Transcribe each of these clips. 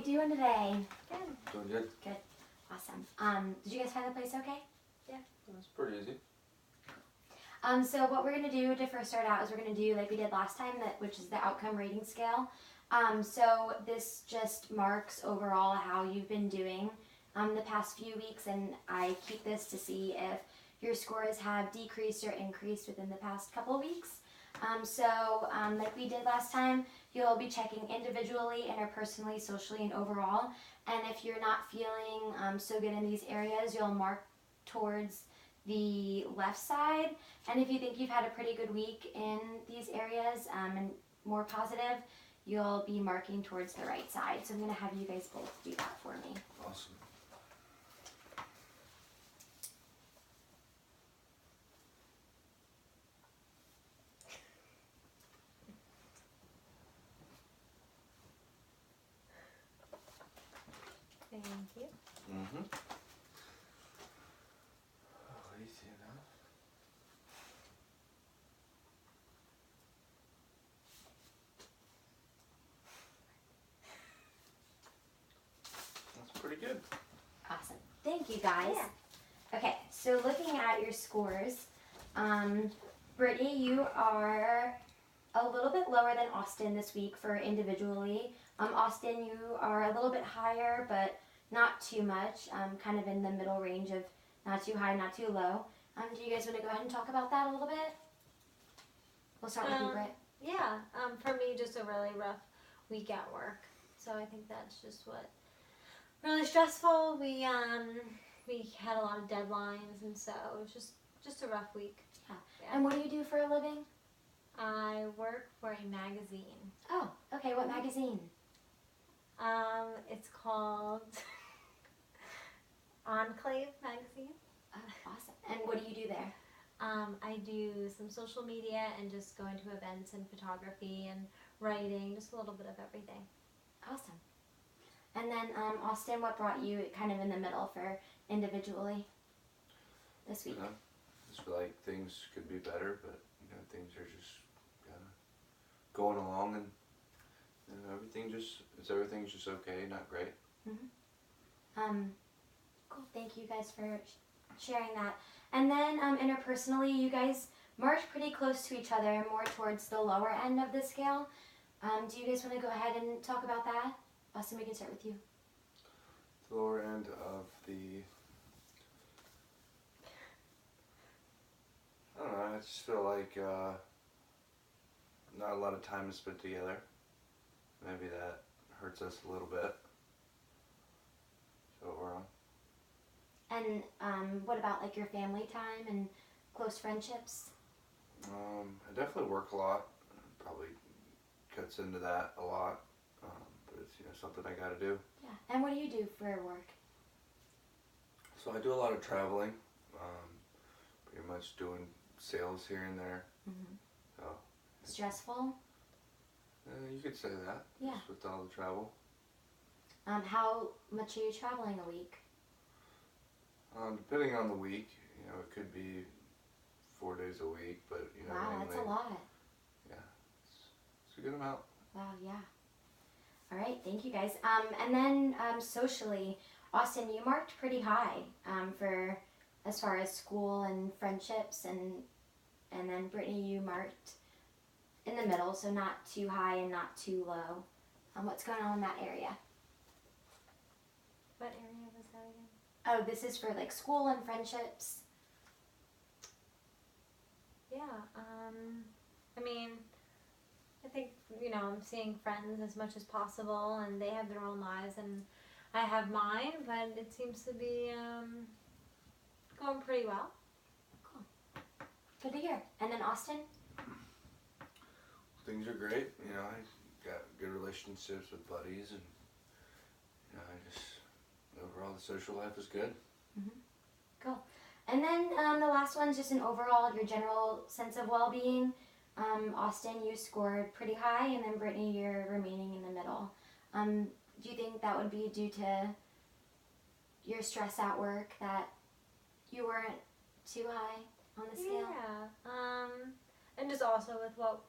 you doing today? Good. Doing good. Good. Awesome. Did you guys find the place okay? Yeah. It's pretty easy. So what we're going to do to first start out is we're going to do like we did last time, which is the outcome rating scale. So this just marks overall how you've been doing the past few weeks, and I keep this to see if your scores have decreased or increased within the past couple of weeks. Like we did last time, you'll be checking individually, interpersonally, socially, and overall. And if you're not feeling so good in these areas, you'll mark towards the left side. And if you think you've had a pretty good week in these areas and more positive, you'll be marking towards the right side. So I'm going to have you guys both do that for me. Awesome. Thank you. Mm-hmm. Oh, easy enough. That's pretty good. Awesome. Thank you, guys. Yeah. Okay, so looking at your scores, Brittany, you are a little bit lower than Austin this week for individually. Austin, you are a little bit higher, but not too much, kind of in the middle range of not too high, not too low. Do you guys want to go ahead and talk about that a little bit? We'll start with you, Britt. Yeah, for me, just a really rough week at work. So I think that's just what really stressful. We had a lot of deadlines, and so it was just a rough week. Yeah. And what do you do for a living? I work for a magazine. Oh, okay. What magazine? It's called Enclave magazine. Oh, awesome. And what do you do there? I do some social media and just going to events and photography and writing, just a little bit of everything. Awesome. And then Austin, what brought you kind of in the middle for individually this week? You know, just feel like things could be better, but you know, things are just kind of going along, and you know, everything's just okay, not great. Mm-hmm. Cool. Thank you guys for sharing that. And then interpersonally, you guys marked pretty close to each other, more towards the lower end of the scale. Do you guys want to go ahead and talk about that? Austin, we can start with you. The lower end of the, I don't know, I just feel like not a lot of time is spent together. Maybe that hurts us a little bit. So we're on. And what about like your family time and close friendships? I definitely work a lot. Probably cuts into that a lot. But it's something I got to do. Yeah. And what do you do for work? So I do a lot of traveling. Pretty much doing sales here and there. Mm-hmm. So stressful? You could say that. Yeah. Just with all the travel. How much are you traveling a week? Depending on the week, it could be 4 days a week, but wow, mainly, that's a lot. Yeah, it's a good amount. Wow, yeah. All right, thank you guys. And then socially, Austin, you marked pretty high for as far as school and friendships, and then Brittany, you marked in the middle, so not too high and not too low. What's going on in that area? What area was that again? Oh, this is for like school and friendships. Yeah, I mean, I think, I'm seeing friends as much as possible, and they have their own lives, and I have mine, but it seems to be going pretty well. Cool. Good to hear. And then Austin? Things are great. I got good relationships with buddies, and I just overall the social life is good. Mm-hmm. Cool. And then the last one's just an overall, your general sense of well-being. Austin, you scored pretty high, and then Brittany, you're remaining in the middle. Do you think that would be due to your stress at work, that you weren't too high on the scale? Yeah. And just also with what,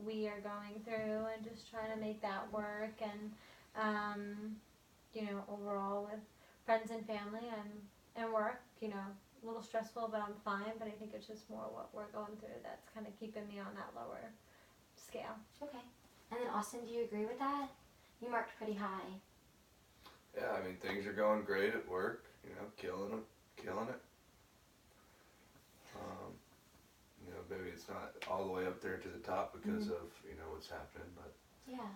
we are going through, and just trying to make that work, and you know, overall with friends and family and work, you know, a little stressful, but I'm fine. But I think it's just more what we're going through that's kind of keeping me on that lower scale. Okay. And then Austin, do you agree with that? You marked pretty high. Yeah, I mean, things are going great at work, you know, killing it. You know, maybe it's not all the way up there to the top because of, you know, what's happening, but, Yeah.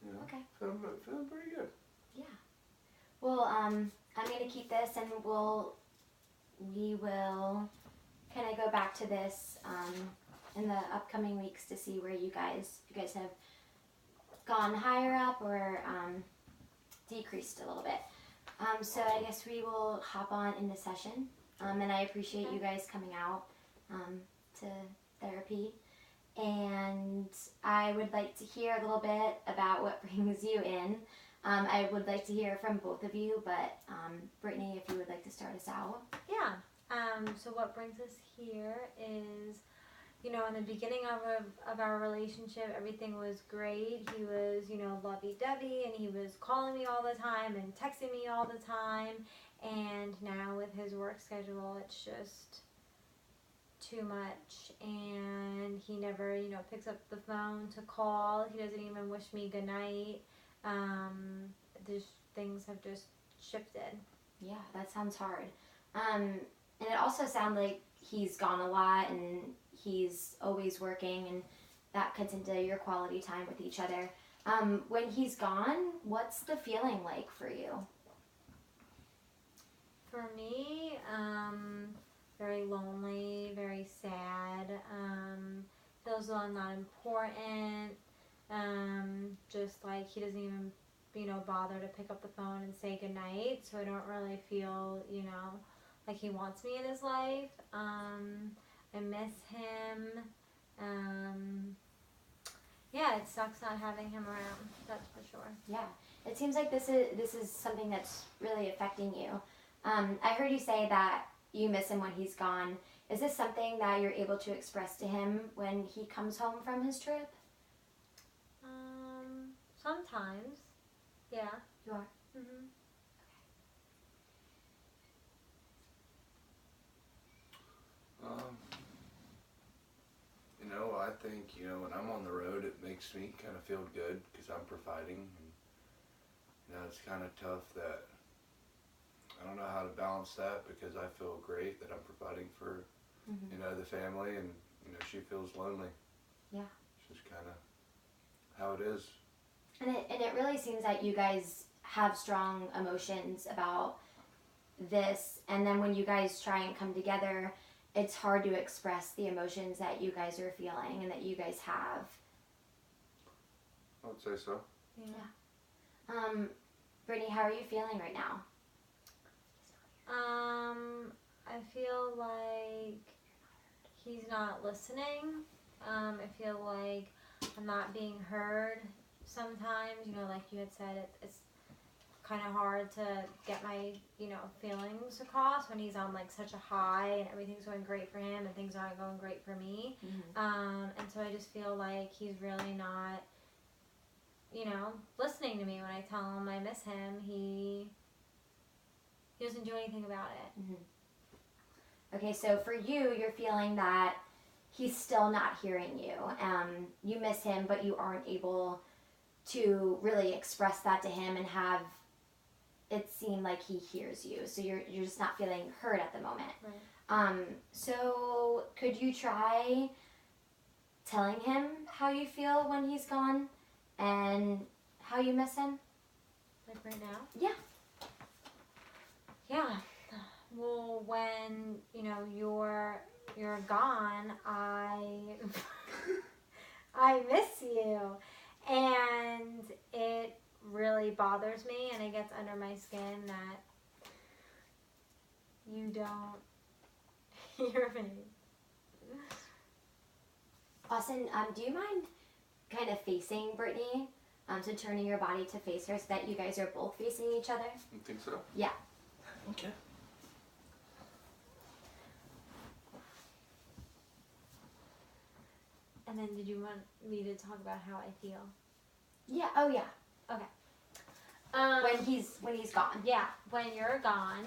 you know, Okay. feeling pretty good. Yeah. Well, I'm gonna keep this, and we will kind of go back to this in the upcoming weeks to see where you guys have gone higher up or decreased a little bit. So I guess we will hop on into session. And I appreciate you guys coming out to therapy. And I would like to hear a little bit about what brings you in. I would like to hear from both of you, but Brittany, if you would like to start us out. Yeah. So what brings us here is, you know, in the beginning of our relationship, everything was great. He was, you know, lovey-dovey, and he was calling me all the time and texting me all the time. And now with his work schedule, it's just too much. And he never, you know, picks up the phone to call. He doesn't even wish me good night. Things have just shifted. Yeah, that sounds hard. And it also sounds like he's gone a lot and he's always working, and that cuts into your quality time with each other. When he's gone, what's the feeling like for you? For me, very lonely, very sad. Feels I'm not important. Just like he doesn't even, you know, bother to pick up the phone and say goodnight. So I don't really feel, you know, like he wants me in his life. I miss him. Yeah, it sucks not having him around. That's for sure. Yeah, it seems like this is something that's really affecting you. I heard you say that you miss him when he's gone. Is this something that you're able to express to him when he comes home from his trip? Sometimes. Yeah. You are? Mhm. You know, I think, you know, when I'm on the road, it makes me kind of feel good because I'm providing. And, you know, it's kind of tough that I don't know how to balance that because I feel great that I'm providing for, you know, the family, and, you know, she feels lonely. Yeah. It's just kind of how it is. And it really seems like you guys have strong emotions about this, and then when you guys try and come together, it's hard to express the emotions that you guys are feeling and that you guys have. I would say so. Yeah. Brittany, how are you feeling right now? I feel like he's not listening. I feel like I'm not being heard sometimes. You know, like you had said, it's kind of hard to get my, you know, feelings across when he's on like such a high and everything's going great for him and things aren't going great for me. And so I just feel like he's really not, you know, listening to me when I tell him I miss him. He doesn't do anything about it. Okay, so for you, you're feeling that he's still not hearing you. You miss him, but you aren't able to really express that to him and have it seem like he hears you. So you're just not feeling heard at the moment. Right. So could you try telling him how you feel when he's gone and how you miss him? Like right now? Yeah. Yeah. Well, when, you know, you're gone, I miss you, and it really bothers me, and it gets under my skin that you don't hear me. Austin, do you mind kind of facing Brittany? So turning your body to face her so that you guys are both facing each other? You think so? Yeah. Okay. And then did you want me to talk about how I feel? Yeah, oh yeah. Okay. when he's gone. Yeah, when you're gone,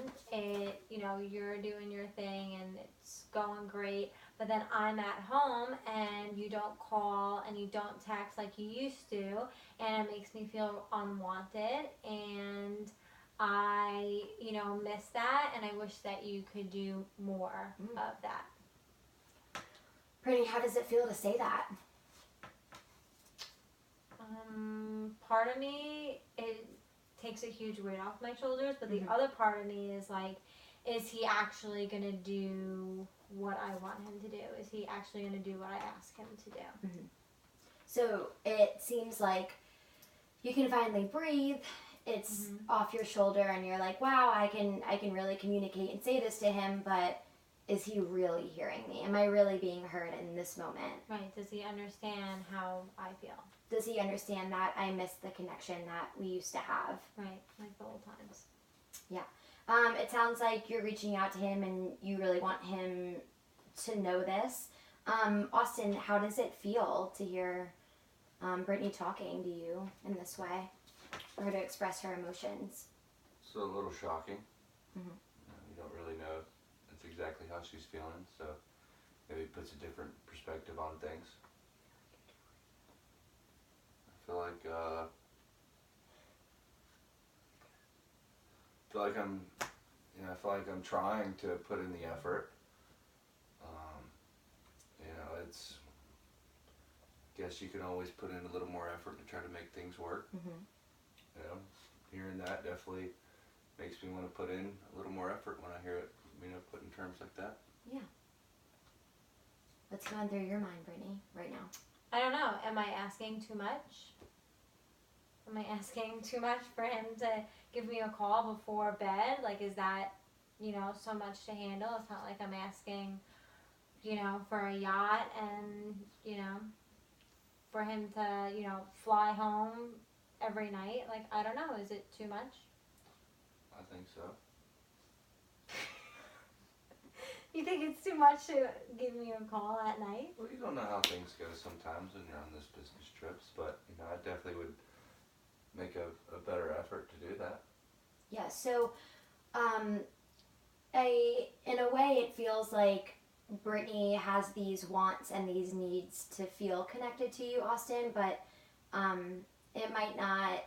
you're doing your thing and it's going great. But then I'm at home and you don't call and you don't text like you used to, and it makes me feel unwanted, and I, miss that, and I wish that you could do more of that. Brittany, how does it feel to say that? Part of me, it takes a huge weight off my shoulders, but the other part of me is like, is he actually going to do what I want him to do? Is he actually going to do what I ask him to do? So it seems like you can finally breathe. It's off your shoulder and you're like, wow, I can really communicate and say this to him, but is he really hearing me? Am I really being heard in this moment? Right. Does he understand how I feel? Does he understand that I miss the connection that we used to have? Right. Like the old times. Yeah. It sounds like you're reaching out to him and you really want him to know this. Austin, how does it feel to hear Brittany talking to you in this way, for her to express her emotions? It's a little shocking. Mhm. You don't really know that's exactly how she's feeling, so maybe it puts a different perspective on things. I feel like I'm trying to put in the effort. It's, I guess you can always put in a little more effort to try to make things work. Hearing that definitely makes me want to put in a little more effort when I hear it, put in terms like that. Yeah. What's going through your mind, Brittany, right now? I don't know. Am I asking too much? Am I asking too much for him to give me a call before bed? Like, is that, so much to handle? It's not like I'm asking, for a yacht and, for him to, fly home every night. Like, I don't know. Is it too much? I think so. You think it's too much to give me a call at night? Well, you don't know how things go sometimes when you're on those business trips, but, I definitely would make a better effort to do that. Yeah, so in a way it feels like Brittany has these wants and these needs to feel connected to you, Austin, but it might not,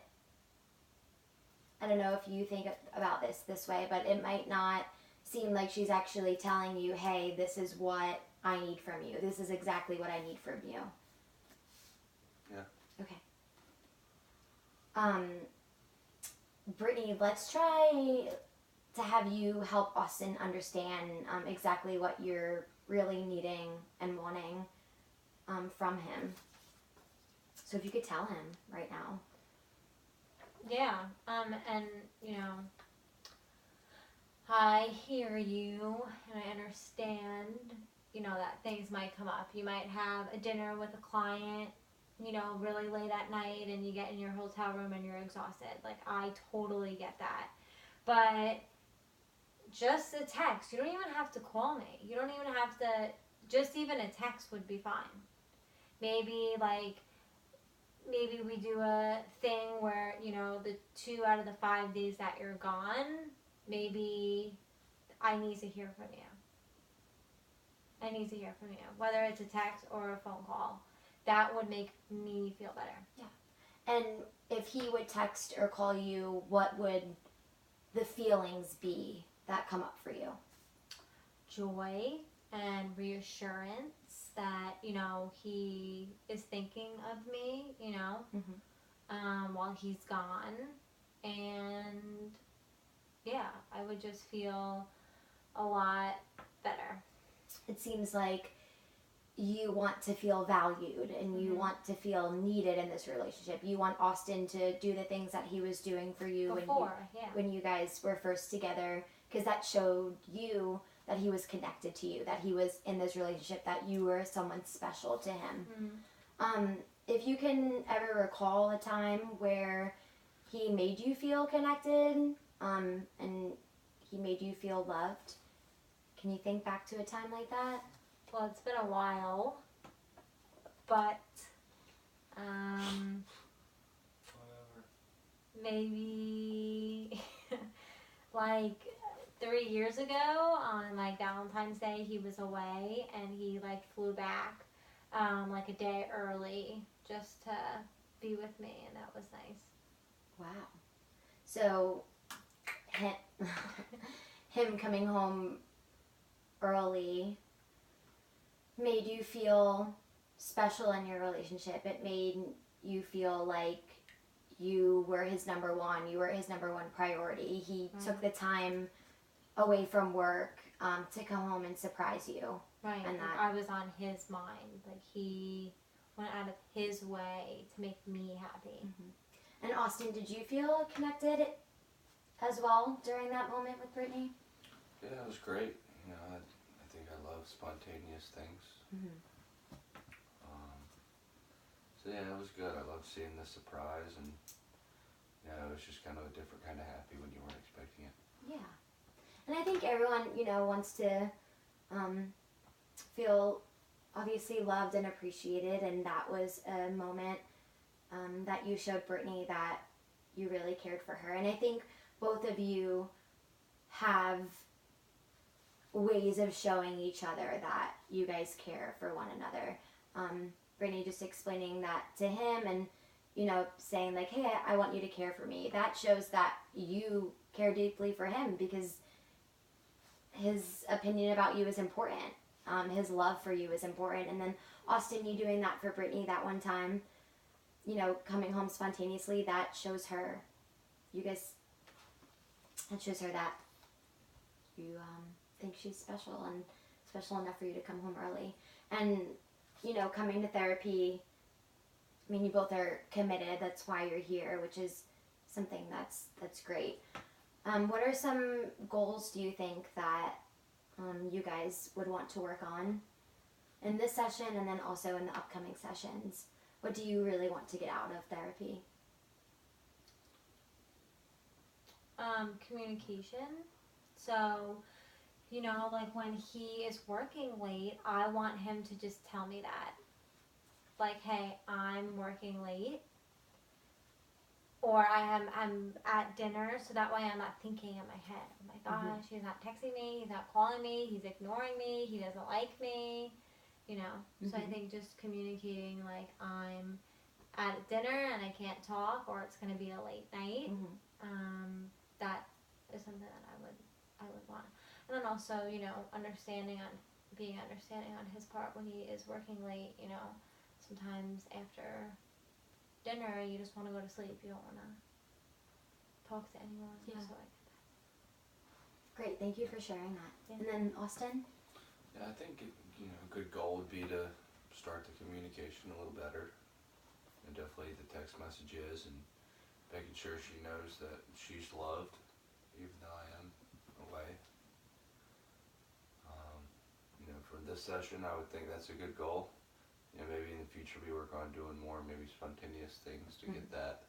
I don't know if you think about this way, but it might not seem like she's actually telling you, hey, this is what I need from you. This is exactly what I need from you. Yeah. Okay. Brittany, let's try to have you help Austin understand exactly what you're really needing and wanting from him. So if you could tell him right now. Yeah, and, I hear you, and I understand, that things might come up. You might have a dinner with a client, really late at night, and you get in your hotel room and you're exhausted. Like, I totally get that. But just a text. You don't even have to call me. You don't even have to, just even a text would be fine. Maybe we do a thing where, the 2 out of the 5 days that you're gone, maybe I need to hear from you. I need to hear from you. Whether it's a text or a phone call. That would make me feel better. Yeah. And if he would text or call you, what would the feelings be that come up for you? Joy and reassurance that, he is thinking of me, while he's gone. And, yeah, I would just feel a lot better. It seems like you want to feel valued and you want to feel needed in this relationship. You want Austin to do the things that he was doing for you when you guys were first together, because that showed you that he was connected to you, that he was in this relationship, that you were someone special to him. If you can ever recall a time where he made you feel connected and he made you feel loved, can you think back to a time like that? Well, it's been a while, but maybe like 3 years ago on like Valentine's Day, he was away and he like flew back like a day early just to be with me, and that was nice. Wow. So, him coming home early made you feel special in your relationship. It made you feel like you were his number one. You were his number one priority. He took the time away from work to come home and surprise you. Right. And Like, that- I was on his mind. Like, he went out of his way to make me happy. And Austin, did you feel connected as well during that moment with Brittany? Yeah, it was great. You know, I think I love spontaneous things. Mm-hmm. So yeah, it was good. I loved seeing the surprise, and you know, it was just kind of a different kind of happy when you weren't expecting it. Yeah. And I think everyone, wants to feel obviously loved and appreciated, and that was a moment that you showed Brittany that you really cared for her. And I think both of you have ways of showing each other that you guys care for one another. Brittany just explaining that to him and, saying like, hey, I want you to care for me. That shows that you care deeply for him because his opinion about you is important. His love for you is important. And then Austin, you doing that for Brittany that one time, coming home spontaneously, that shows her, that shows her that you think she's special and special enough for you to come home early. And, coming to therapy, I mean, you both are committed. That's why you're here, which is something that's great. What are some goals do you think that you guys would want to work on in this session and then also in the upcoming sessions? What do you really want to get out of therapy? Communication. So, like when he is working late, I want him to just tell me that. Like, hey, I'm working late. Or I'm at dinner, so that way I'm not thinking in my head, oh my gosh, he's not texting me, he's not calling me, he's ignoring me, he doesn't like me, So I think just communicating like I'm at dinner and I can't talk, or it's going to be a late night, that is something that I would want. And then also, being understanding on his part when he is working late, sometimes after dinner you just want to go to sleep, you don't want to talk to anyone. Yeah. So Great, thank you for sharing that. Yeah. And then Austin? Yeah, I think a good goal would be to start the communication a little better, and definitely the text messages and making sure she knows that she's loved, even though I am away. For this session, I would think that's a good goal. Maybe in the future we work on doing more, maybe spontaneous things to get that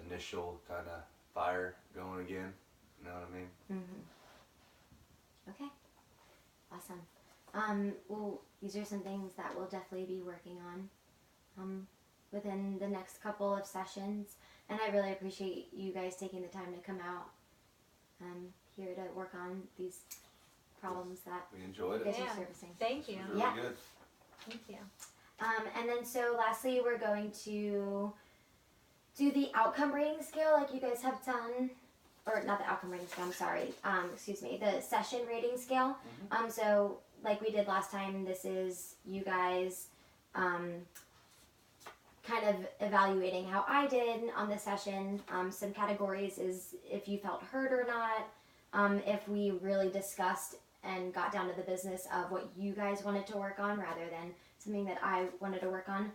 initial kind of fire going again. You know what I mean? Okay, awesome. Well, these are some things that we'll definitely be working on within the next couple of sessions, and I really appreciate you guys taking the time to come out here to work on these problems that We enjoyed you it. guys Yeah. are servicing. thank It you. was really Yeah. good. Thank you. And then so lastly, we're going to do the outcome rating scale like you guys have done, or not the outcome rating scale, I'm sorry, excuse me, the session rating scale. So like we did last time, this is you guys kind of evaluating how I did on the session. Some categories is if you felt heard or not, if we really discussed and got down to the business of what you guys wanted to work on rather than something that I wanted to work on.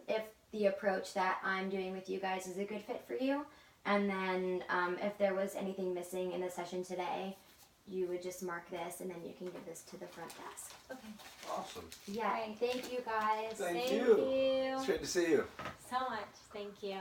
If the approach that I'm doing with you guys is a good fit for you. And then if there was anything missing in the session today, you would just mark this and then you can give this to the front desk. Okay. Awesome. Yeah, Great. thank you guys. Thank Thank you. you It's great to see you. so much. Thank you.